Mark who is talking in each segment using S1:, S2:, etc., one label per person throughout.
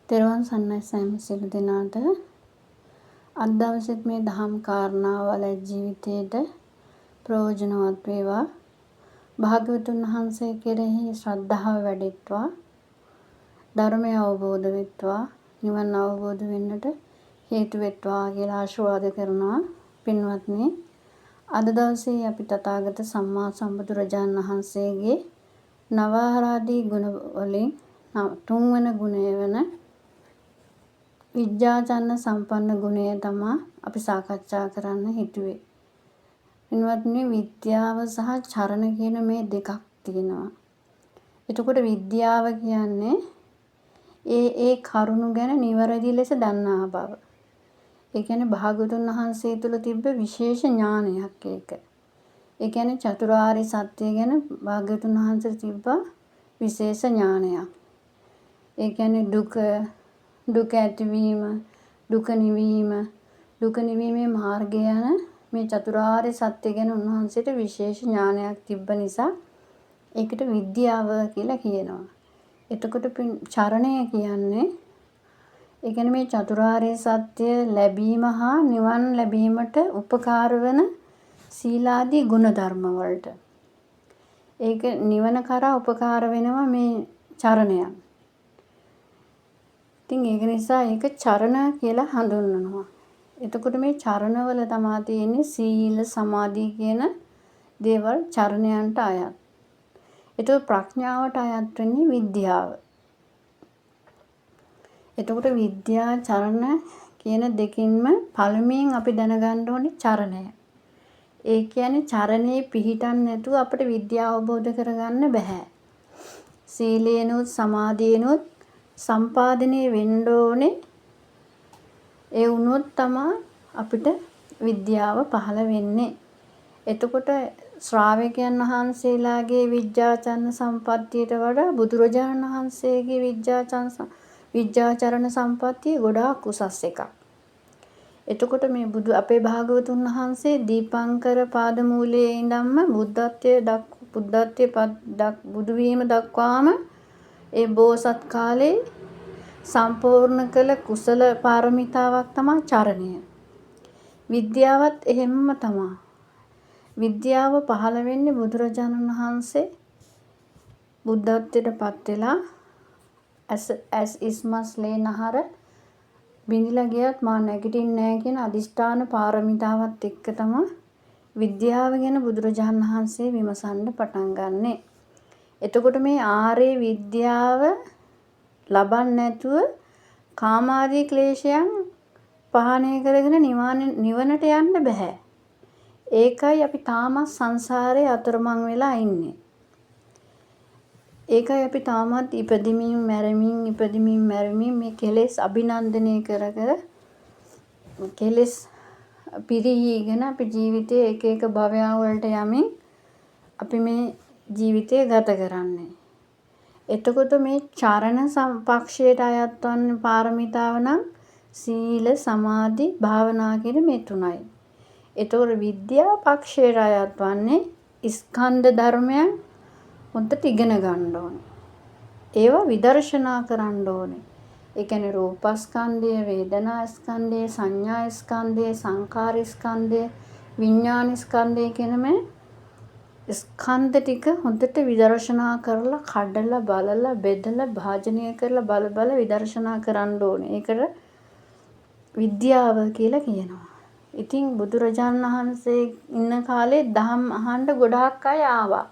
S1: තෙරුවන් සරණයි සෑම සියලු දෙනාට අද දවසේත් මේ දහම් කාරණාවල ජීවිතයට ප්‍රයෝජනවත් වේවා. භාග්‍යවතුන් වහන්සේ කෙරෙහි ශ්‍රද්ධාව වැඩිත්වා, ධර්මය අවබෝධ වෙත්වා, නිවන් අවබෝධ වෙන්නට හේතු වෙත්වා කියලා ආශිර්වාද කරනවා. පින්වත්නි, අද දවසේ අපි තථාගත සම්මා සම්බුදුරජාණන් වහන්සේගේ නවආරාධි ගුණ වලින් තුන්වන ගුණය වන විද්‍යාචරණ සම්පන්න ගුණය තමයි අපි සාකච්ඡා කරන්න හිතුවේ. පින්වත්නි, විද්‍යාව සහ චරණ කියන මේ දෙකක් තියෙනවා. එතකොට විද්‍යාව කියන්නේ ඒ කරුණු ගැන නිවැරදි ලෙස දන්නා බව. ඒ කියන්නේ භාගතුන් වහන්සේ තුල තිබ්බ විශේෂ ඥානයක් ඒක. ඒ කියන්නේ චතුරාර්ය සත්‍ය ගැන භාගතුන් වහන්සේ තිබ්බ විශේෂ ඥානයක්. ඒ කියන්නේ දුක ඇතිවීම, දුක නිවීම, දුක නිවීමේ මාර්ගය යන මේ චතුරාර්ය සත්‍ය ගැන උන්වහන්සේට විශේෂ ඥානයක් තිබ්බ නිසා ඒකට විද්‍යාව කියලා කියනවා. එතකොට චරණය කියන්නේ ඒ කියන්නේ මේ චතුරාර්ය සත්‍ය ලැබීම හා නිවන් ලැබීමට උපකාර වන සීලාදී ගුණ ධර්ම වලට. ඒක නිවන කරා උපකාර වෙනවා මේ චරණයන්. ඉතින් ඒක නිසා ඒක චරණ කියලා හඳුන්වනවා. එතකොට මේ චරණවල තමයි තියෙන්නේ සීල සමාධි කියන දේවල් චරණයන්ට අයත්. ඒතකොට ප්‍රඥාවට අයත් වෙන්නේ විද්‍යාව. එතකොට විද්‍යා චරණ කියන දෙකින්ම පළමුවෙන් අපි දැනගන්න ඕනේ චරණය. ඒ කියන්නේ චරණේ පිහිටන් නැතුව අපිට විද්‍යාව අවබෝධ කරගන්න බෑ. සීලේනොත් සමාධියනොත් සම්පාදනය වෙන්න ඕනේ. ඒ වුණොත් තමයි අපිට විද්‍යාව පහළ වෙන්නේ. එතකොට ශ්‍රාවකයන් වහන්සේලාගේ විද්‍යාචරණ සම්පත්තියට වඩා බුදුරජාණන් වහන්සේගේ විද්‍යාචරණ සම්පත්තිය ගොඩාක් උසස් එකක්. එතකොට මේ අපේ භාගවතුන් වහන්සේ දීපංකර පාදමූලයේ ඉඳන්ම බුදු වීම දක්වාම ඒ බෝසත් කාලේ සම්පූර්ණ කළ කුසල පාරමිතාවක් තමයි චරණය. විද්‍යාවත් එහෙම්ම තමයි. විද්‍යාව පහළ වෙන්නේ බුදුරජාණන් වහන්සේ බුද්ධත්වයට පත් වෙලා ඇස් ඉස්මස් ලේනහර බිඳිලා ගියත් මා නැගිටින්නේ නැහැ කියන අදිෂ්ඨාන පාරමිතාවත් එක්ක තමයි විද්‍යාව ගැන බුදුරජාණන් වහන්සේ විමසන්න පටන් ගන්නෙ. එතකොට මේ ආර්ය විද්‍යාව ලබන්නේ නැතුව කාමාදී ක්ලේශයන් පහණය කරගෙන නිවනට යන්න බෑ. ඒකයි අපි තාමත් සංසාරේ අතරමං වෙලා ඉන්නේ. ඒකයි අපි තාමත් ඉපදිමින් මැරෙමින් මේ කෙලෙස් අභිනන්දනය කර කෙලෙස් පිරිහීගෙන අපි ජීවිතයේ එක එක භවයන් වලට යමින් අපි මේ ජීවිතය ගත කරන්නේ. එතකොට මේ චරණ සම්පක්ෂයට අයත් වන පාරමිතාව නම් සීල සමාධි භාවනා කියන මේ තුනයි. එතකොට විද්‍යා පක්ෂයට අයත් වන්නේ ස්කන්ධ ධර්මයන් හොඳට ඉගෙන ගන්න ඕනේ. ඒවා විදර්ශනා කරන්න ඕනේ. ඒ කියන්නේ රූපස්කන්ධය, වේදනාස්කන්ධය, සංඥාස්කන්ධය, සංකාරස්කන්ධය, විඥානස්කන්ධය කියන මේ ස්කන්ධ ටික හොඳට විදර්ශනා කරලා කඩලා බලලා බෙදලා භාජනය කරලා බල විදර්ශනා කරන්න ඕනේ. ඒකට විද්‍යාව කියලා කියනවා. ඉතින් බුදුරජාණන් වහන්සේ ඉන්න කාලේ දහම් අහන්න ගොඩාක් අය ආවා.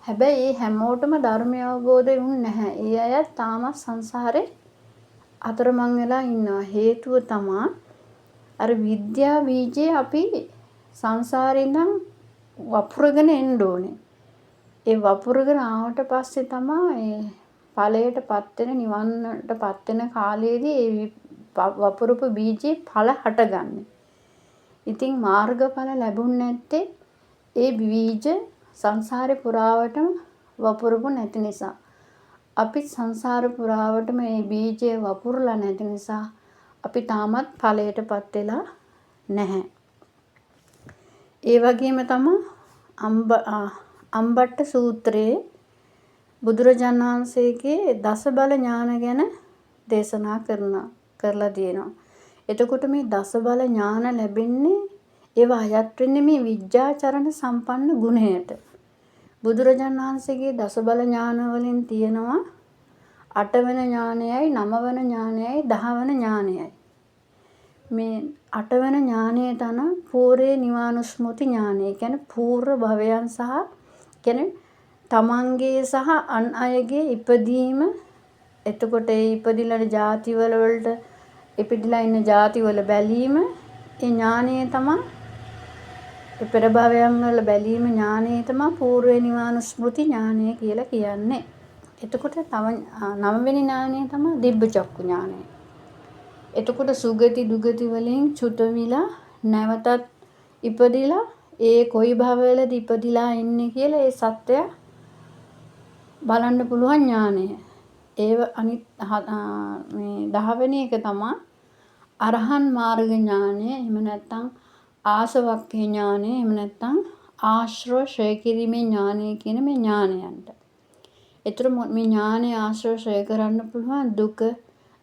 S1: හැබැයි ඒ හැමෝටම ධර්මය අවබෝධ වුණේ නැහැ. ඒ අය තාමත් සංසාරේ අතරමං වෙලා ඉන්නවා. හේතුව තමයි අර විද්‍යා බීජේ අපි සංසාරේ ඉඳන් වපුරගෙන එන්න ඕනේ. ඒ වපුරගෙන ආවට පස්සේ තමයි ඵලයටපත් වෙන නිවන්නටපත් වෙන කාලයේදී ඒ වපුරපු බීජේ ඵල හටගන්නේ. ඉතින් මාර්ගඵල ලැබුණ නැත්තේ ඒ බීජ සංසාරේ පුරාවටම වපුරපු නැති නිසා. අපි සංසාර පුරාවටම මේ බීජය වපුරලා නැති නිසා අපි තාමත් ඵලයටපත් වෙලා නැහැ. ඒ වගේම තමයි අම්බට්ට සූත්‍රයේ බුදුරජාණන් වහන්සේගේ දස බල ඥාන ගැන දේශනා කරලා තියෙනවා. එතකොට මේ දස බල ඥාන ලැබෙන්නේ ඒවා අයත් වෙන්නේ මේ විඥාචරණ සම්පන්න ගුණයට. බුදුරජාණන් වහන්සේගේ දස බල ඥාන වලින් තියෙනවා 8 වෙනි ඥානයයි 9 වෙනි ඥානයයි 10 වෙනි ඥානයයි. මේ 8 වෙනි ඥානය තමයි පූර්වේ නිවානුස්මෘති ඥානය. කියන්නේ පූර්ව භවයන් සහ කියන්නේ තමන්ගේ සහ අන් අයගේ ඉපදීම. එතකොට ඒ ඉපදිලා ජාතිවල වලට ඉපදිලා ඉන්න ජාතිවල බැලීම ඒ ඥානය තමයි පෙර භවයන් වල බැලීම ඥානය තමයි පූර්ව නිවානුස්මෘති ඥානය කියලා කියන්නේ. එතකොට තව 9 වෙනි ඥානය තමයි දිබ්බ චක්කු ඥානය. එතකොට සුගති දුගති වලින් චුත විලා නැවතත් ඉපදිලා ඒ කොයි භවවලද ඉපදිලා ඉන්නේ කියලා ඒ සත්‍යය බලන්න පුළුවන් ඥානය. ඒව අනිත් මේ 10 වෙනි එක තමයි අරහන් මාර්ග ඥානය. එහෙම නැත්නම් ආසවක්ඛේ ඥානය. එහෙම නැත්නම් ආශ්‍රව ශ්‍රය කිරීමේ ඥානය කියන මේ ඥානයන්ට. ඒතර මේ ඥානය ආශ්‍රව ශ්‍රය කරන්න පුළුවන්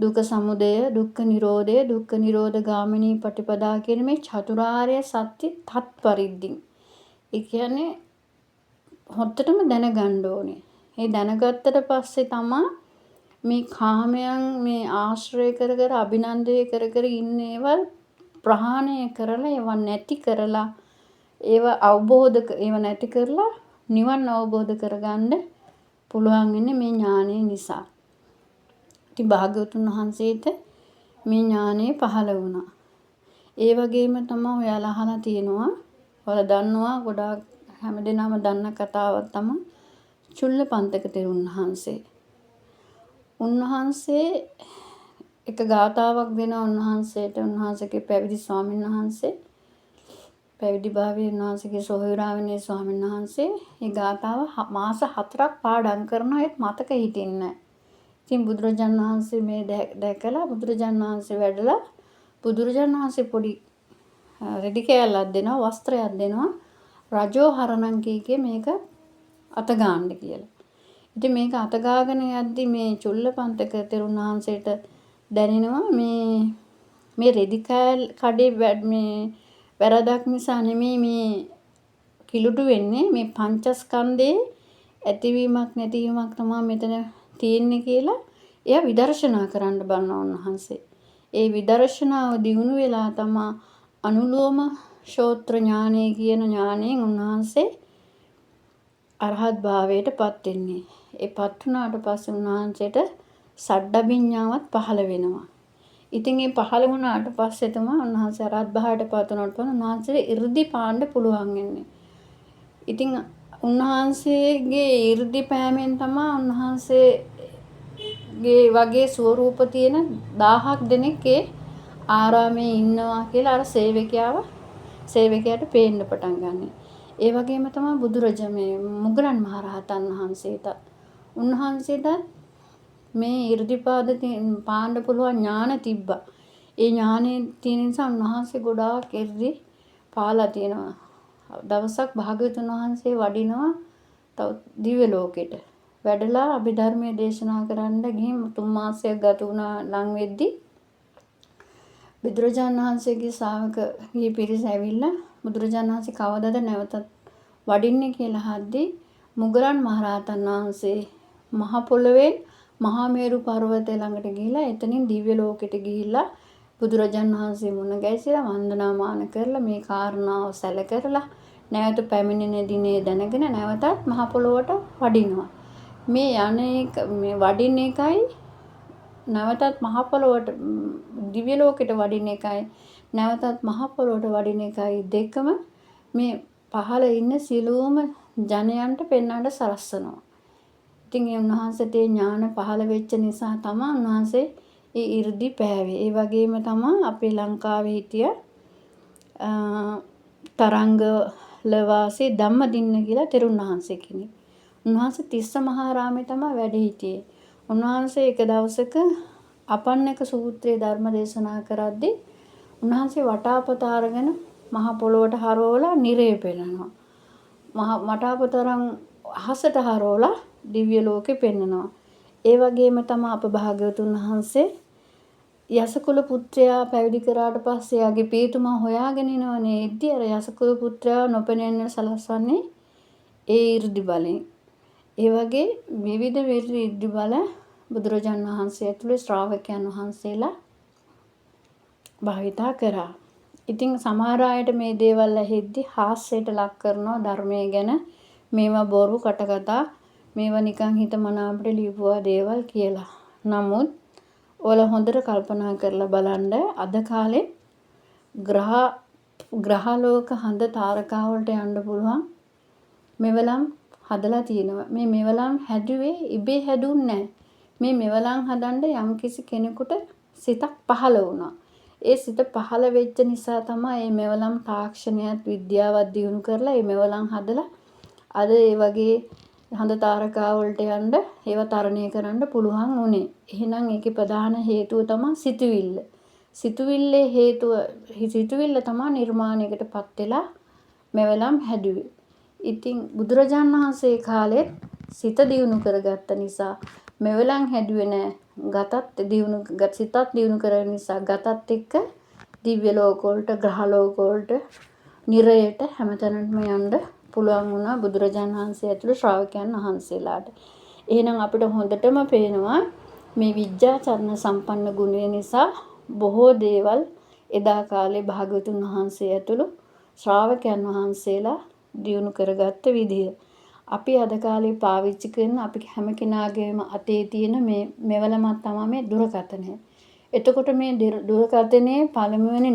S1: දුක සමුදය, දුක්ඛ නිරෝධය, දුක්ඛ නිරෝධ ගාමිනී පටිපදා කියන මේ චතුරාර්ය සත්‍ය තත් පරිද්දින්. ඒ කියන්නේ හොත්තටම දැනගන්න ඕනේ. ඒ දැනගත්තට පස්සේ තමයි මේ කාමයන් මේ ආශ්‍රය කර කර අභිනන්දනය කර කර ඉන්න ඒවල් ප්‍රහාණය කරලා ඒවා නැති කරලා ඒව නැති කරලා නිවන් අවබෝධ කරගන්න පුළුවන් වෙන්නේ මේ ඥානය නිසා. ඉතින් භාග්‍යවතුන් වහන්සේට මේ ඥානය පහළ වුණා. ඒ වගේම තමයි ඔයාලා අහලා තියෙනවා. ඔයාලා දන්නවා ගොඩාක් හැමදෙනාම දන්න කතාවක් තමයි චුල්ලපන්තක තෙරුන් වහන්සේ. උන්වහන්සේ එක ගාථාවක් දෙනවා උන්වහන්සේට. උන්වහන්සේගේ පැවිදි ස්වාමීන් වහන්සේ පැවිදි භාවයේ උන්වහන්සේගේ සොහොයුරාවනේ ස්වාමීන් වහන්සේ මේ ගාථාව මාස 4ක් පාඩම් කරනවා. ඒත් මතක හිටින්නේ නැහැ. ඉතින් බුදුරජාණන් වහන්සේ මේ දැකලා බුදුරජාණන් වහන්සේ වැඩලා බුදුරජාණන් වහන්සේ පොඩි රෙදි කෑල්ලක් දෙනවා, වස්ත්‍රයක් දෙනවා. රජෝ හරණං කීකේ මේක අත ගන්න කියලා. ඉතින් මේක අත ගාගෙන යද්දි මේ චුල්ලපන්තක තෙරුන් වහන්සේට දැනෙනවා මේ රෙදි කඩේ මේ වැරදක් නිසා නෙමෙයි මේ කිලුටු වෙන්නේ, මේ පංචස්කන්ධේ ඇතිවීමක් නැතිවීමක් තමයි මෙතන තියෙන්නේ කියලා එයා විදර්ශනා කරන්න බලනවා උන්වහන්සේ. ඒ විදර්ශනාව දියුණු වෙලා තමයි අනුලෝම ශෝත්‍ර ඥානය කියන ඥාණයෙන් උන්වහන්සේ අරහත් භාවයට පත් වෙන්නේ. ඒ පත් වුණාට පස්සේ උන්වහන්සේට සඩ්ඩබිඤ්ඤාවත් පහළ වෙනවා. ඉතින් ඒ පහළ වුණාට පස්සේ තමයි උන්වහන්සේ අරහත් භාවයට පත් වුණාට පස්සේ උන්වහන්සේට 이르දි පාන්න පුළුවන් වෙන්නේ. ඉතින් උන්වහන්සේගේ 이르දි පෑමෙන් තමයි උන්වහන්සේගේ වගේ ස්වරූප තියෙන 1000ක් දෙනෙක් ඒ ආරාමේ ඉන්නවා කියලා අර සේවකයාට පේන්න පටන් ගන්නවා. ඒ වගේම තමයි මුගලන් මහරහතන් වහන්සේට උන්වහන්සේට මේ 이르දිපාද පාන්න පුළුවන් ඥාන තිබ්බා. ඒ ඥානෙ තියෙන නිසා උන්වහන්සේ ගොඩාක් 이르දි පාලා තියෙනවා. දවසක් භාග්‍යවතුන් වහන්සේ වඩිනවා තව දිව්‍ය ලෝකෙට. වැඩලා අභිධර්මයේ දේශනා කරන්න ගිහින් 3 මාසයක් ගත වුණා ලං වෙද්දි බුදුරජාණන් වහන්සේගේ ශ්‍රාවක ගිහි පිරිස ඇවිල්ලා බුදුරජාණන් වහන්සේ කවදද නැවතත් වඩින්නේ කියලා අහද්දී මුගලන් මහරහතන් වහන්සේ මහ පොළොවෙන් මහා මේරු පර්වතය ළඟට ගිහිලා එතනින් දිව්‍ය ලෝකෙට ගිහිල්ලා බුදුරජාණන් වහන්සේ මුණ ගැසිලා වන්දනාමාන කරලා මේ කාරණාව සැලකරලා නැවත පැමිණෙන දිනේ දැනගෙන නැවතත් මහ පොළොවට වඩිනවා. මේ මේ වඩින එකයි නැවතත් මහ පොළොවට දිව්‍ය ලෝකෙට වඩින එකයි නැවතත් මහ පොළොවට වඩින එකයි දෙකම මේ පහළ ඉන්න සියලුම ජනයන්ට පෙන්වන්න සලස්වනවා. ඉතින් ඒ උන්වහන්සේට ඥාන පහළ වෙච්ච නිසා තමයි උන්වහන්සේ ඒ 이르දි පෑවේ. ඒ වගේම තමයි අපේ ලංකාවේ හිටිය තරංගලවාසී ධම්මදින්න කියලා තෙරුන් වහන්සේ කෙනෙක්. උන්වහන්සේ තිස්ස මහාරාමේ තමයි වැඩ හිටියේ. උන්වහන්සේ එක දවසක අපන්නක සූත්‍රයේ ධර්ම දේශනා කරද්දී උන්වහන්සේ වටාපත අරගෙන මහ පොළොවට හරවලා නිරේ පෙන්නනවා. වටාපතරන් අහසට හරවලා දිව්‍ය ලෝකෙ පෙන්නනවා. ඒ වගේම තමයි අප භාග්‍යවතුන් වහන්සේ යසකුල පුත්‍රයා පැවිදි කරාට පස්සේ එයාගේ පියතුමා හොයාගෙන එනවනේ. එද්දි අර යසකුල පුත්‍රයා නොපෙනෙන්න සලස්වන්නේ ඒ 이르දි බලෙන්. ඒ වගේ විවිධ 이르දි බල බුදුරජාණන් වහන්සේ ඇතුළේ ශ්‍රාවකයන් වහන්සේලා භාවිතා කරා. ඉතින් සමහර අයට මේ දේවල් ඇහෙද්දි හාස්‍යයට ලක් කරනවා ධර්මයේ ගැන. මේවා බොරු කටකතා, මේවා නිකන් හිත මනාපට ලියපුවා දේවල් කියලා. නමුත් ඔයාලා හොඳට කල්පනා කරලා බලන්න අද කාලේ ග්‍රහලෝක හඳ තාරකා වලට යන්න පුළුවන් මෙවලම් හදලා තියෙනවා. මේ මෙවලම් හැදුවේ ඉබේ හැදුන්නේ නැහැ. මේ මෙවලම් හදන්න යම්කිසි කෙනෙකුට සිතක් පහළ වුණා. ඒ සිත පහළ වෙච්ච නිසා තමයි මේ මෙවලම් තාක්ෂණයත් විද්‍යාවත් දියුණු කරලා මේ මෙවලම් හදලා අද ඒ වගේ හඳ තාරකා වලට යන්න ඒව තරණය කරන්න පුළුවන් උනේ. එහෙනම් ඒකේ ප්‍රධාන හේතුව තමයි සිතුවිල්ල. සිතුවිල්ලේ හේතුව සිතුවිල්ල තමයි නිර්මාණයකටපත් වෙලා මෙවලම් හැදුවේ. ඉතින් බුදුරජාණන් වහන්සේ කාලෙත් සිත දියුණු කරගත්ත නිසා මෙවලම් හැදුවේ නෑ. සිතත් දියුණු කරගෙන නිසා ගතත් එක්ක දිව්‍ය ලෝක වලට, ග්‍රහ ලෝක වලට, නිරයට හැමතැනටම යන්න පුළුවන් වුණා බුදුරජාණන් වහන්සේ ඇතුළු ශ්‍රාවකයන් වහන්සේලාට. එහෙනම් අපිට හොඳටම පේනවා මේ විද්‍යාචරණ සම්පන්න ගුණය නිසා බොහෝ දේවල් එදා කාලේ භාග්‍යවතුන් වහන්සේ ඇතුළු ශ්‍රාවකයන් වහන්සේලා දියුණු කරගත්ත විදිය. අපි අද කාලේ පාවිච්චි කරන අපි හැම කෙනාගේම අතේ තියෙන මේ මෙවලමක් තමයි මේ දුරකථනය. එතකොට මේ දුරකථනයේ පළමුවෙනි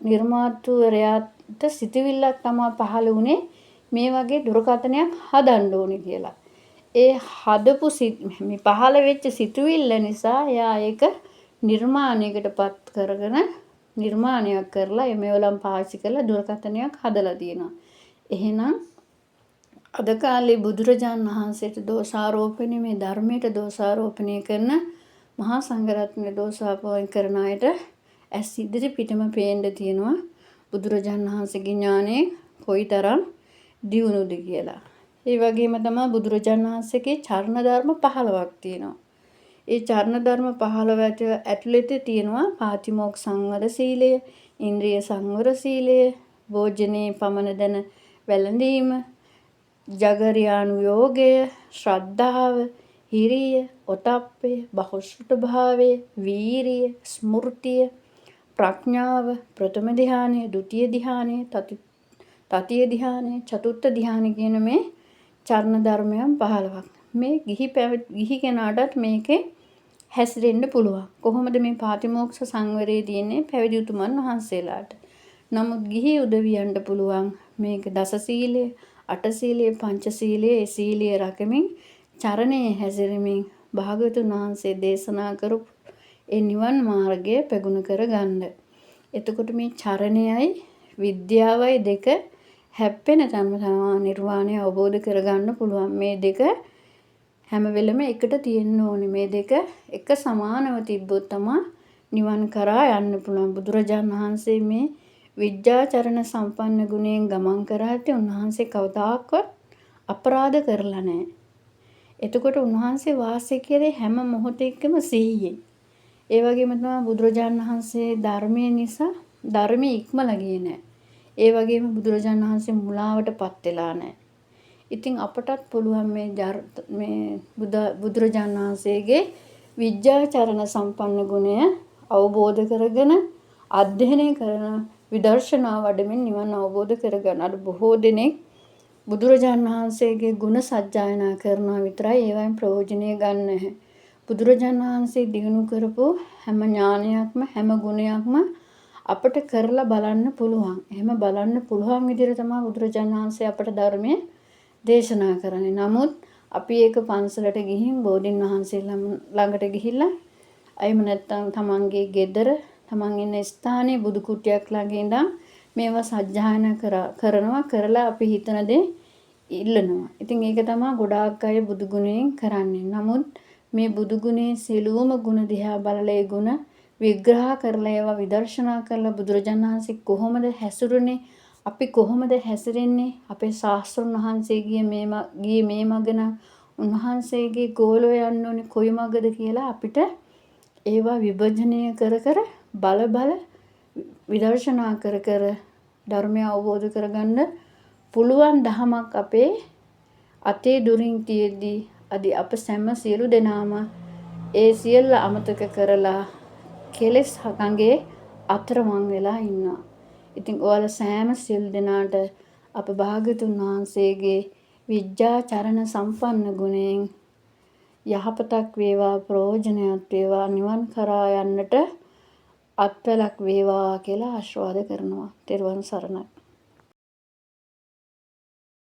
S1: නිර්මාතෘවරයාට සිතවිල්ලක් තමයි පහළ වුණේ මේ වගේ දුරකථනයක් හදන්න ඕනේ කියලා. ඒ හදපු මේ පහළ වෙච්ච සිතුවිල්ල නිසා එයා ඒක නිර්මාණයකටපත් කරගෙන නිර්මාණයක් කරලා එමෙවලම් පාවිච්චි කරලා දුරකථනයක් හදලා තියෙනවා. එහෙනම් අද කාලේ බුදුරජාණන් වහන්සේට දෝෂාරෝපණය මේ ධර්මයට දෝෂාරෝපණය කරන මහා සංඝරත්නය දෝෂාරෝපණය කරන අයට ඇස් ඉදිරි පිටම පේන්න තියෙනවා බුදුරජාණන් වහන්සේගේ ඥානෙ කොයිතරම් දියුණුද කියලා. ඒ වගේම තමයි බුදුරජාණන් වහන්සේගේ චරණ ධර්ම 15ක් තියෙනවා. ඒ චරණ ධර්ම 15 ඇතුළත තියෙනවා පාතිමෝක්ඛ සංවර සීලය, ඉන්ද්‍රිය සංවර සීලය, භෝජනේ පමන දන වැළඳීම, ජගරියානු යෝගය, ශ්‍රද්ධාව, හිරිය, ඔතප්පය, බහුශ්‍රත භාවය, වීරිය, ස්මෘතිය, ප්‍රඥාව, ප්‍රථම ධානය, ဒုတိ ය ධානය, තතිය ධානය, චතුර්ථ ධානය කියන මේ චරණ ධර්මයන් 15ක්. මේ ගිහි කෙනාටත් මේකේ හැසිරෙන්න පුළුවන්. කොහොමද මේ පාතිමෝක්ෂ සංවරයේ තියෙන්නේ පැවිදි උතුමන් වහන්සේලාට. නමුත් ගිහි උදවියන්ට පුළුවන් මේක දස සීලය, අට සීලය, පංච සීලය, ඒ සීලය රැකමින් චරණයේ හැසිරෙමින් භාග්‍යවතුන් වහන්සේ දේශනා කරපු ඒ නිවන් මාර්ගය ප්‍රගුණ කරගන්න. එතකොට මේ චරණයයි විද්‍යාවයි දෙක හැප්පෙන තැනම තමයි නිර්වාණය අවබෝධ කරගන්න පුළුවන්. මේ දෙක හැම වෙලෙම එකට තියෙන්න ඕනේ. මේ දෙක එක සමානව තිබ්බොත් තමයි නිවන් කරා යන්න පුළුවන්. බුදුරජාණන් වහන්සේ මේ විද්‍යාචරණ සම්පන්න ගුණයෙන් ගමන් කරාට උන්වහන්සේ කවදාකවත් අපරාධ කරලා නැහැ. එතකොට උන්වහන්සේ වාසය කරේ හැම මොහොතකම සිහියෙන්. ඒ වගේම තමයි බුදුරජාණන් වහන්සේ ධර්මයේ නිසා ධර්මයේ ඉක්මලා ගියේ නැහැ. ඒ වගේම බුදුරජාණන් වහන්සේ මුලාවටපත් වෙලා නැහැ. ඉතින් අපටත් පුළුවන් මේ බුදුරජාණන් වහන්සේගේ විද්‍යාචරණ සම්පන්න ගුණය අවබෝධ කරගෙන අධ්‍යයනය කරන විදර්ශනා වඩමින් නිවන් අවබෝධ කරගන්න. අර බොහෝ දෙනෙක් බුදුරජාණන් වහන්සේගේ ගුණ සජ්ජායනා කරනවා විතරයි ඒවෙන් ප්‍රයෝජනය ගන්න නැහැ. බුදුරජාණන් වහන්සේ දිනු කරපු හැම ඥානයක්ම හැම ගුණයක්ම අපට කරලා බලන්න පුළුවන්. එහෙම බලන්න පුළුවන් විදිහට තමයි බුදුරජාණන් වහන්සේ අපට ධර්මයේ දේශනා කරන්නේ. නමුත් අපි ඒක පන්සලට ගිහින් බෝධින් වහන්සේ ළඟට ගිහිල්ලා අයම නැත්තම් තමන්ගේ ගෙදර තමන් ඉන්න ස්ථානයේ බුදු කුටියක් ළඟ ඉඳන් මේවා සජ්ජායනා කරලා අපි හිතන දේ ඉල්ලනවා. ඉතින් ඒක තමයි ගොඩාක් අය බුදු ගුණයෙන් කරන්නේ. නමුත් මේ බුදු ගුණේ සියලුම ගුණ දිහා බලලා ඒ ගුණ විග්‍රහ කරලා ඒවා විදර්ශනා කරලා බුදුරජාණන් වහන්සේ කොහොමද හැසිරුනේ, අපි කොහොමද හැසිරෙන්නේ, අපේ ශාස්ත්‍රඥ වහන්සේ ගියේ මේ මගන උන්වහන්සේගේ ගෝලෝ යන්න ඕනේ කොයි මගද කියලා අපිට ඒවා විභජනය කර කර බල විදර්ශනා කර කර ධර්මය අවබෝධ කරගන්න පුළුවන් දහමක් අපේ අතේ දුරින් තියෙද්දී අද අප සැම සියලු දෙනාම ඒ සියල්ල අමතක කරලා කෙලෙස් හකඟේ අතරමං වෙලා ඉන්නවා. ඉතින් ඔයාලා සෑම සියලු දෙනාට අප භාග්‍යතුන් වහන්සේගේ විජ්ජා චරණ සම්පන්න ගුණයෙන් යහපතක් වේවා, ප්‍රයෝජනයක් වේවා, නිවන් කරා යන්නට අත්වැලක් වේවා කියලා ආශිර්වාද කරනවා. තෙරුවන් සරණයි.